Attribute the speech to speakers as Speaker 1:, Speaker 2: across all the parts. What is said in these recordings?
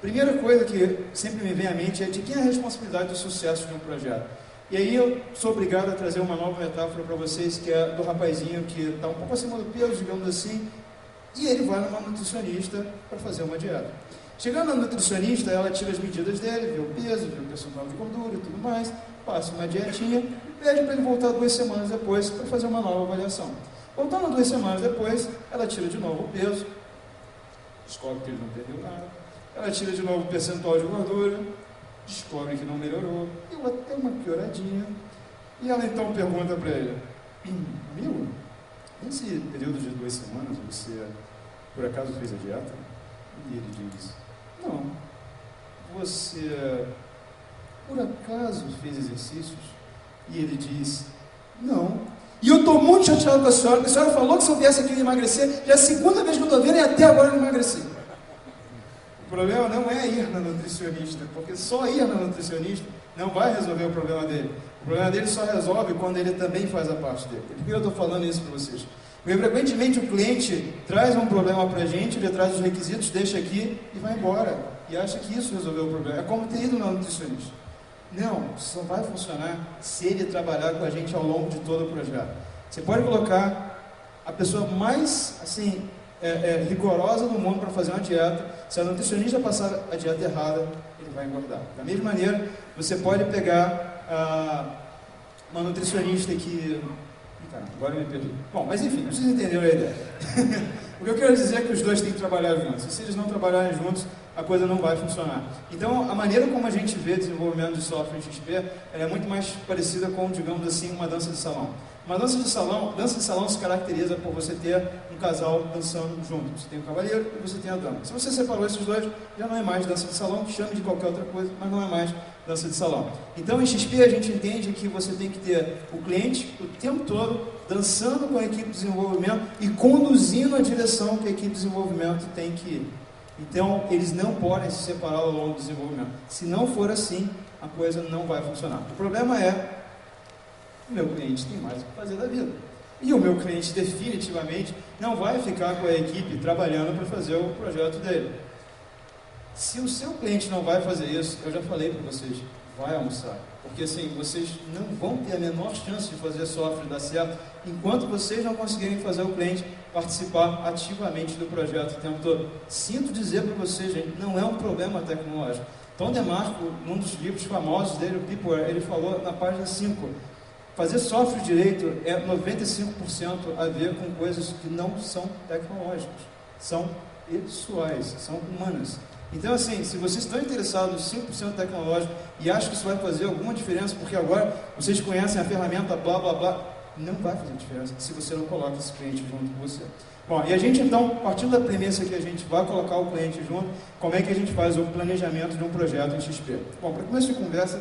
Speaker 1: Primeira coisa que sempre me vem à mente é de quem é a responsabilidade do sucesso de um projeto. E aí eu sou obrigado a trazer uma nova metáfora para vocês, que é do rapazinho que está um pouco acima do peso, digamos assim, e ele vai numa nutricionista para fazer uma dieta. Chegando na nutricionista, ela tira as medidas dele, vê o peso, vê o percentual de gordura e tudo mais, passa uma dietinha e pede para ele voltar 2 semanas depois para fazer uma nova avaliação. Voltando 2 semanas depois, ela tira de novo o peso, descobre que ele não perdeu nada, ela tira de novo o percentual de gordura, descobre que não melhorou, deu até uma pioradinha, e ela então pergunta para ele, amigo, nesse período de 2 semanas você por acaso fez a dieta? E ele diz, não. Você por acaso fez exercícios? E ele diz, não. E eu estou muito chateado com a senhora, porque a senhora falou que se eu viesse aqui emagrecer, já é a segunda vez que eu estou vendo e até agora eu não emagreci. O problema não é ir na nutricionista, porque só ir na nutricionista não vai resolver o problema dele. O problema dele só resolve quando ele também faz a parte dele. Por que eu estou falando isso para vocês? Porque frequentemente o cliente traz um problema para a gente, ele traz os requisitos, deixa aqui e vai embora. E acha que isso resolveu o problema. É como ter ido na nutricionista. Não, isso só vai funcionar se ele trabalhar com a gente ao longo de todo o projeto. Você pode colocar a pessoa mais assim, rigorosa do mundo para fazer uma dieta. Se a nutricionista passar a dieta errada, ele vai engordar. Da mesma maneira, você pode pegar uma nutricionista que... agora eu me perdi. Bom, mas enfim, vocês entenderam a ideia. O que eu quero dizer é que os dois têm que trabalhar juntos. Se eles não trabalharem juntos, a coisa não vai funcionar. Então, a maneira como a gente vê desenvolvimento de software em XP é muito mais parecida com, digamos assim, uma dança de salão. Uma dança de salão se caracteriza por você ter um casal dançando junto. Você tem o cavaleiro e você tem a dama. Se você separou esses dois, já não é mais dança de salão, chame de qualquer outra coisa, mas não é mais dança de salão. Então, em XP, a gente entende que você tem que ter o cliente o tempo todo dançando com a equipe de desenvolvimento e conduzindo a direção que a equipe de desenvolvimento tem que ir. Então, eles não podem se separar ao longo do desenvolvimento. Se não for assim, a coisa não vai funcionar. O problema é o meu cliente tem mais o que fazer da vida. E o meu cliente definitivamente não vai ficar com a equipe trabalhando para fazer o projeto dele. Se o seu cliente não vai fazer isso, eu já falei para vocês, vai almoçar. Porque assim, vocês não vão ter a menor chance de fazer software dar certo enquanto vocês não conseguirem fazer o cliente participar ativamente do projeto o tempo todo. Sinto dizer para vocês, gente, não é um problema tecnológico. Tom DeMarco, num dos livros famosos dele, o Peopleware, ele falou na página 5, fazer software direito é 95% a ver com coisas que não são tecnológicas, são pessoais, são humanas. Então, assim, se vocês estão interessados em 5% tecnológico e acham que isso vai fazer alguma diferença, porque agora vocês conhecem a ferramenta blá blá blá, não vai fazer diferença se você não coloca esse cliente junto com você. Bom, e a gente então, partindo da premissa que a gente vai colocar o cliente junto, como é que a gente faz o planejamento de um projeto em XP? Bom, para começo de conversa,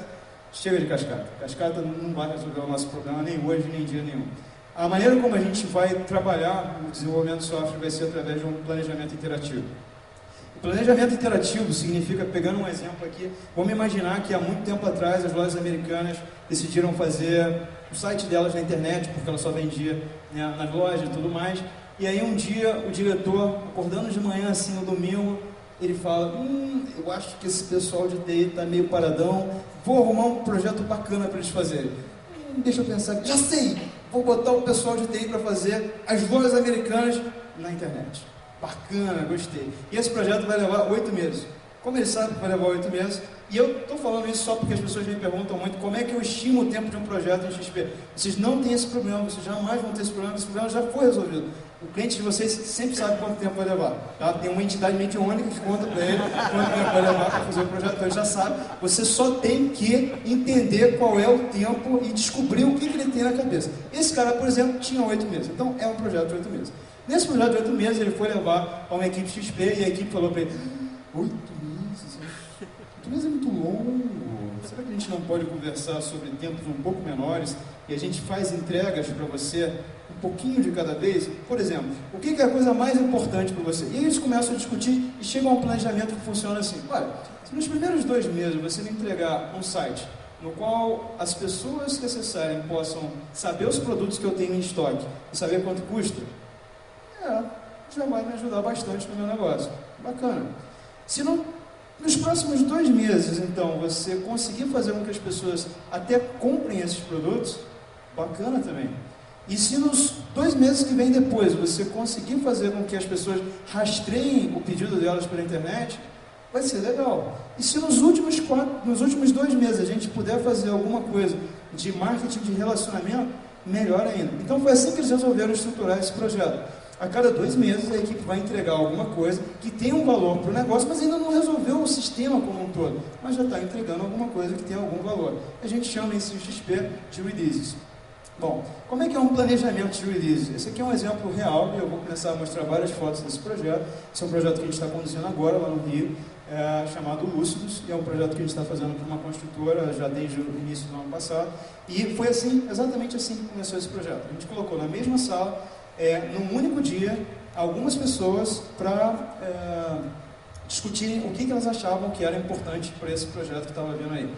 Speaker 1: chega de cascata. Cascata não vai resolver o nosso problema nem hoje, nem dia nenhum. A maneira como a gente vai trabalhar o desenvolvimento de software vai ser através de um planejamento interativo. O planejamento interativo significa, pegando um exemplo aqui, vamos imaginar que há muito tempo atrás as lojas americanas decidiram fazer o site delas na internet, porque ela só vendia, né, nas lojas e tudo mais. E aí um dia o diretor, acordando de manhã assim no domingo, ele fala, eu acho que esse pessoal de TI está meio paradão, vou arrumar um projeto bacana para eles fazerem. Deixa eu pensar, já sei, vou botar o pessoal de TI para fazer as lojas americanas na internet. Bacana, gostei. E esse projeto vai levar 8 meses. Como ele sabe que vai levar 8 meses, e eu estou falando isso só porque as pessoas me perguntam muito como é que eu estimo o tempo de um projeto em XP. Vocês não têm esse problema, vocês jamais vão ter esse problema já foi resolvido. O cliente de vocês sempre sabe quanto tempo vai levar. Tá? Tem uma entidade mediúnica que conta para ele quanto tempo vai levar para fazer o projeto, então ele já sabe. Você só tem que entender qual é o tempo e descobrir o que ele tem na cabeça. Esse cara, por exemplo, tinha 8 meses, então é um projeto de 8 meses. Nesse projeto de 8 meses, ele foi levar a uma equipe XP e a equipe falou para ele, 8 meses? 8 meses é muito longo. Será que a gente não pode conversar sobre tempos um pouco menores e a gente faz entregas para você um pouquinho de cada vez? Por exemplo, o que é a coisa mais importante para você? E eles começam a discutir e chegam a um planejamento que funciona assim. Olha, se nos primeiros 2 meses você me entregar um site no qual as pessoas que acessarem possam saber os produtos que eu tenho em estoque e saber quanto custa, já vai me ajudar bastante no meu negócio. Bacana. Se no Nos próximos 2 meses, então, você conseguir fazer com que as pessoas até comprem esses produtos, bacana também. E se nos 2 meses que vem depois, você conseguir fazer com que as pessoas rastreiem o pedido delas pela internet, vai ser legal. E se nos últimos 2 meses a gente puder fazer alguma coisa de marketing de relacionamento, melhor ainda. Então foi assim que eles resolveram estruturar esse projeto. A cada 2 meses a equipe vai entregar alguma coisa que tem um valor para o negócio, mas ainda não resolveu o sistema como um todo, mas já está entregando alguma coisa que tem algum valor. A gente chama esse XP de releases. Bom, como é que é um planejamento de release? Esse aqui é um exemplo real e eu vou começar a mostrar várias fotos desse projeto. Esse é um projeto que a gente está conduzindo agora lá no Rio, chamado Lúcidos, e é um projeto que a gente está fazendo para uma construtora já desde o início do ano passado. E foi assim, exatamente assim que começou esse projeto. A gente colocou na mesma sala, num único dia, algumas pessoas para discutirem o que elas achavam que era importante para esse projeto que estava vindo aí.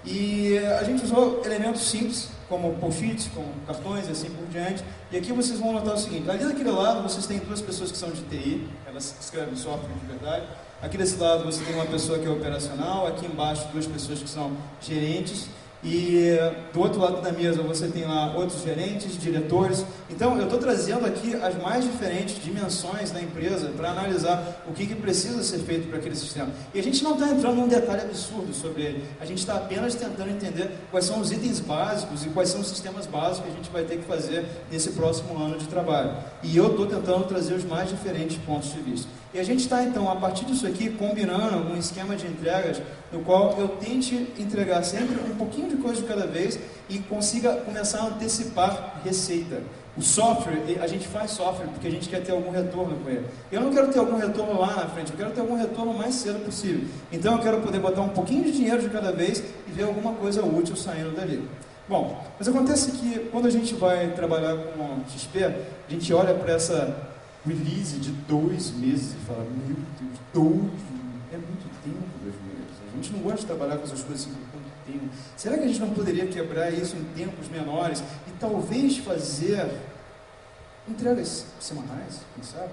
Speaker 1: E a gente usou elementos simples, como post-its, como cartões e assim por diante. E aqui vocês vão notar o seguinte: ali daquele lado vocês têm 2 pessoas que são de TI, elas escrevem software de verdade. Aqui desse lado você tem uma pessoa que é operacional, aqui embaixo 2 pessoas que são gerentes. E do outro lado da mesa você tem lá outros gerentes, diretores. Então eu estou trazendo aqui as mais diferentes dimensões da empresa para analisar o que precisa ser feito para aquele sistema. E a gente não está entrando num detalhe absurdo sobre ele, a gente está apenas tentando entender quais são os itens básicos e quais são os sistemas básicos que a gente vai ter que fazer nesse próximo ano de trabalho. E eu estou tentando trazer os mais diferentes pontos de vista. E a gente está, então, a partir disso aqui, combinando um esquema de entregas no qual eu tente entregar sempre um pouquinho de coisa de cada vez e consiga começar a antecipar receita. O software, a gente faz software porque a gente quer ter algum retorno com ele. Eu não quero ter algum retorno lá na frente, eu quero ter algum retorno o mais cedo possível. Então eu quero poder botar um pouquinho de dinheiro de cada vez e ver alguma coisa útil saindo dali. Bom, mas acontece que quando a gente vai trabalhar com XP, a gente olha para essa release de 2 meses e fala: meu Deus, é muito tempo 2 meses. A gente não gosta de trabalhar com essas coisas assim por muito tempo. Será que a gente não poderia quebrar isso em tempos menores e talvez fazer entregas semanais, quem sabe?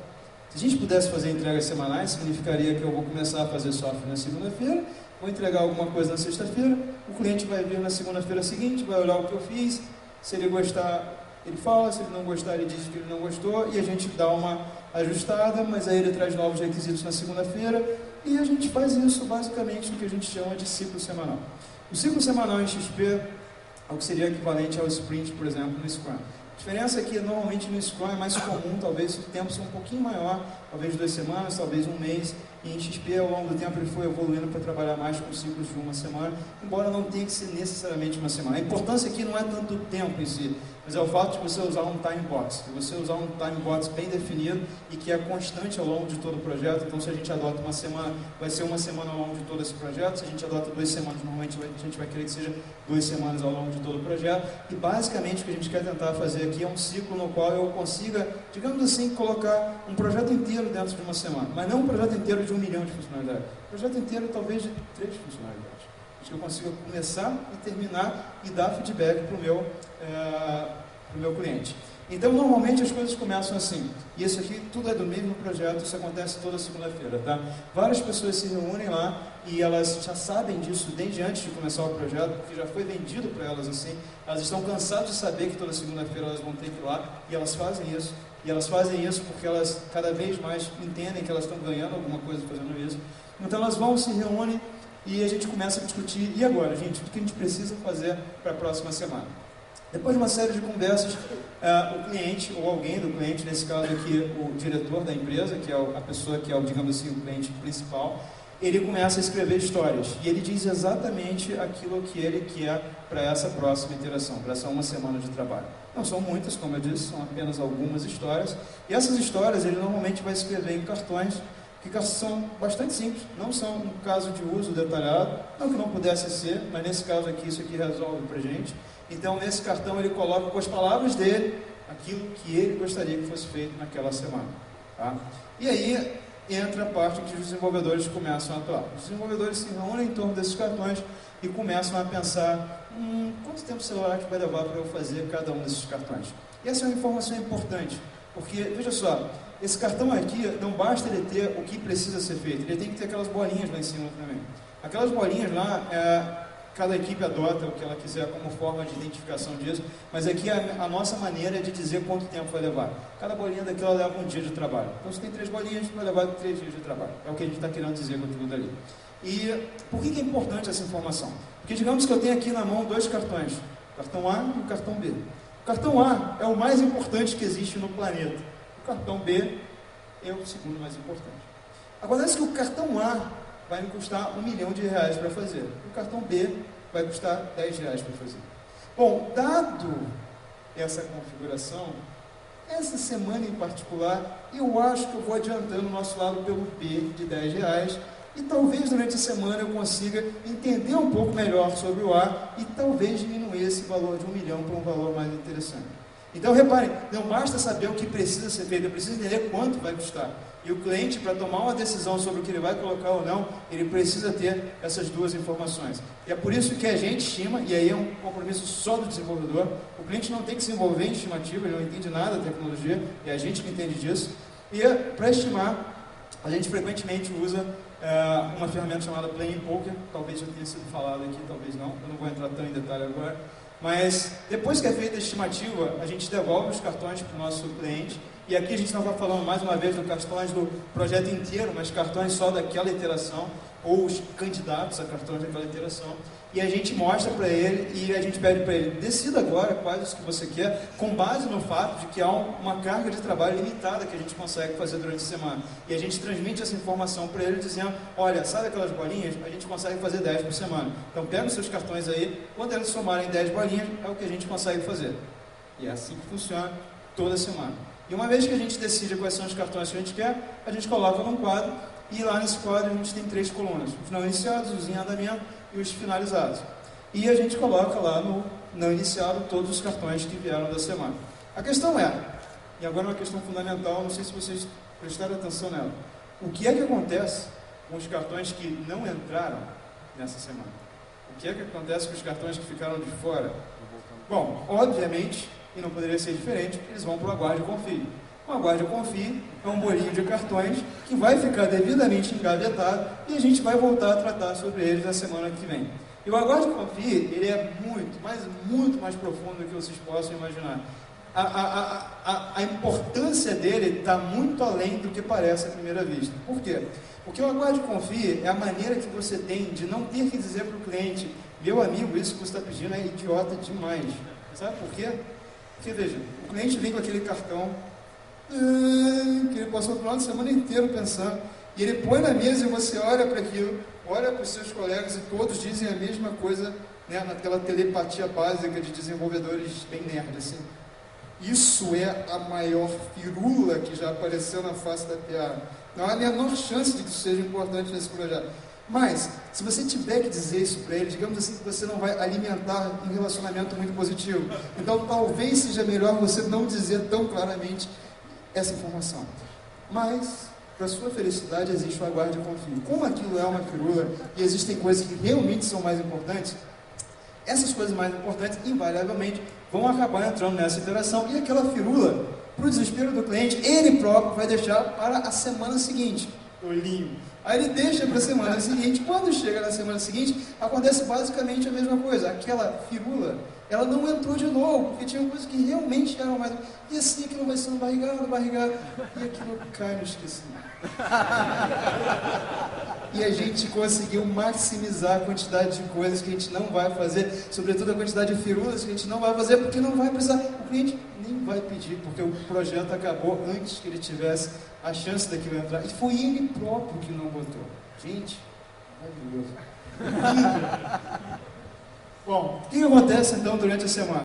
Speaker 1: Se a gente pudesse fazer entregas semanais, significaria que eu vou começar a fazer software na segunda-feira, vou entregar alguma coisa na sexta-feira, o cliente vai vir na segunda-feira seguinte, vai olhar o que eu fiz, se ele gostar, ele fala, se ele não gostar, ele diz que ele não gostou, e a gente dá uma ajustada, mas aí ele traz novos requisitos na segunda-feira, e a gente faz isso basicamente no que a gente chama de ciclo semanal. O ciclo semanal em XP é o que seria equivalente ao sprint, por exemplo, no Scrum. A diferença é que normalmente no Scrum é mais comum, talvez o tempo seja um pouquinho maior, talvez 2 semanas, talvez 1 mês, e em XP ao longo do tempo ele foi evoluindo para trabalhar mais com ciclos de 1 semana, embora não tenha que ser necessariamente 1 semana. A importância aqui não é tanto o tempo em si, mas é o fato de você usar um time box, de você usar um time box bem definido e que é constante ao longo de todo o projeto. Então se a gente adota 1 semana, vai ser 1 semana ao longo de todo esse projeto. Se a gente adota 2 semanas, normalmente a gente vai querer que seja 2 semanas ao longo de todo o projeto. E basicamente o que a gente quer tentar fazer aqui é um ciclo no qual eu consiga, digamos assim, colocar um projeto inteiro dentro de 1 semana, mas não um projeto inteiro de 1 milhão de funcionalidades, um projeto inteiro talvez de 3 funcionalidades. Que eu consiga começar e terminar e dar feedback para o meu cliente. Então, normalmente as coisas começam assim. E isso aqui tudo é do mesmo projeto, isso acontece toda segunda-feira, tá? Várias pessoas se reúnem lá e elas já sabem disso desde antes de começar o projeto, porque já foi vendido para elas assim. Elas estão cansadas de saber que toda segunda-feira elas vão ter que ir lá e elas fazem isso. E elas fazem isso porque elas cada vez mais entendem que elas estão ganhando alguma coisa fazendo isso. Então elas vão, se reúnem e a gente começa a discutir, e agora, gente, o que a gente precisa fazer para a próxima semana? Depois de uma série de conversas, o cliente, ou alguém do cliente, nesse caso aqui o diretor da empresa, que é a pessoa que é, digamos assim, o cliente principal, ele começa a escrever histórias, e ele diz exatamente aquilo que ele quer para essa próxima interação, para essa 1 semana de trabalho. Não são muitas, como eu disse, são apenas algumas histórias, e essas histórias ele normalmente vai escrever em cartões, que são bastante simples, não são um caso de uso detalhado, não que não pudesse ser, mas nesse caso aqui, isso aqui resolve para a gente. Então, nesse cartão ele coloca com as palavras dele aquilo que ele gostaria que fosse feito naquela semana. Tá? E aí entra a parte em que os desenvolvedores começam a atuar. Os desenvolvedores se reúnem em torno desses cartões e começam a pensar: quanto tempo será que vai levar para eu fazer cada um desses cartões? E essa é uma informação importante, porque, veja só, esse cartão aqui, não basta ele ter o que precisa ser feito, ele tem que ter aquelas bolinhas lá em cima também. Aquelas bolinhas lá, cada equipe adota o que ela quiser como forma de identificação disso, mas aqui a nossa maneira é de dizer quanto tempo vai levar. Cada bolinha daquela leva um dia de trabalho. Então, se tem 3 bolinhas, vai levar 3 dias de trabalho. É o que a gente está querendo dizer com tudo ali. E por que é importante essa informação? Porque digamos que eu tenho aqui na mão 2 cartões, o cartão A e o cartão B. O cartão A é o mais importante que existe no planeta. O cartão B é o segundo mais importante. Acontece que o cartão A vai me custar R$1 milhão para fazer. O cartão B vai custar R$10 para fazer. Bom, dado essa configuração, essa semana em particular, eu acho que eu vou adiantando o nosso lado pelo B de R$10 e talvez durante a semana eu consiga entender um pouco melhor sobre o A e talvez diminuir esse valor de R$1 milhão para um valor mais interessante. Então reparem, não basta saber o que precisa ser feito, eu preciso entender quanto vai custar. E o cliente, para tomar uma decisão sobre o que ele vai colocar ou não, ele precisa ter essas 2 informações. E é por isso que a gente estima, e aí é um compromisso só do desenvolvedor, o cliente não tem que se envolver em estimativa, ele não entende nada da tecnologia, é a gente que entende disso. E para estimar, a gente frequentemente usa uma ferramenta chamada Playing Poker, talvez já tenha sido falado aqui, talvez não, eu não vou entrar tão em detalhe agora. Mas depois que é feita a estimativa, a gente devolve os cartões para o nosso cliente. E aqui a gente não vai falando mais uma vez dos cartões do projeto inteiro, mas cartões só daquela iteração, ou os candidatos a cartões daquela iteração. E a gente mostra para ele e a gente pede para ele, decida agora quais os que você quer, com base no fato de que há uma carga de trabalho limitada que a gente consegue fazer durante a semana. E a gente transmite essa informação para ele dizendo, olha, sabe aquelas bolinhas? A gente consegue fazer 10 por semana. Então pega os seus cartões aí, quando eles somarem 10 bolinhas, é o que a gente consegue fazer. E é assim que funciona toda semana. E uma vez que a gente decide quais são os cartões que a gente quer, a gente coloca num quadro, e lá nesse quadro a gente tem 3 colunas, os não iniciados, os em andamento e os finalizados. E a gente coloca lá no não iniciado todos os cartões que vieram da semana. A questão é, e agora uma questão fundamental, não sei se vocês prestaram atenção nela, o que é que acontece com os cartões que não entraram nessa semana? O que é que acontece com os cartões que ficaram de fora? Bom, obviamente, e não poderia ser diferente, eles vão para o Aguarde e Confie. O Aguarde e Confie é um bolinho de cartões que vai ficar devidamente engavetado e a gente vai voltar a tratar sobre eles na semana que vem. E o Aguarde e Confie, ele é muito mais profundo do que vocês possam imaginar. A importância dele está muito além do que parece à primeira vista. Por quê? Porque o Aguarde e Confie é a maneira que você tem de não ter que dizer para o cliente, meu amigo, isso que você está pedindo é idiota demais. Sabe por quê? Porque, veja, o cliente vem com aquele cartão que ele passou o final de semana inteiro pensando, e ele põe na mesa e você olha para aquilo, olha para os seus colegas e todos dizem a mesma coisa, né, naquela telepatia básica de desenvolvedores bem nerd, assim. Isso é a maior firula que já apareceu na face da piada. Não há a menor chance de que isso seja importante nesse projeto. Mas, se você tiver que dizer isso para ele, digamos assim que você não vai alimentar um relacionamento muito positivo. Então, talvez seja melhor você não dizer tão claramente essa informação. Mas, para sua felicidade, existe o Aguarde e Confie. Como aquilo é uma firula e existem coisas que realmente são mais importantes, essas coisas mais importantes, invariavelmente, vão acabar entrando nessa interação. E aquela firula, para o desespero do cliente, ele próprio vai deixar para a semana seguinte. Tolinho. Aí ele deixa para a semana seguinte. Quando chega na semana seguinte, acontece basicamente a mesma coisa. Aquela firula, ela não entrou de novo, porque tinha coisas que realmente eram mais... E assim aquilo vai sendo barrigado, e aquilo cai no esquecimento. E a gente conseguiu maximizar a quantidade de coisas que a gente não vai fazer, sobretudo a quantidade de firulas que a gente não vai fazer, porque não vai precisar, o cliente nem vai pedir, porque o projeto acabou antes que ele tivesse a chance daquilo entrar, e foi ele próprio que não botou. Gente, maravilhoso. Bom, o que acontece então durante a semana?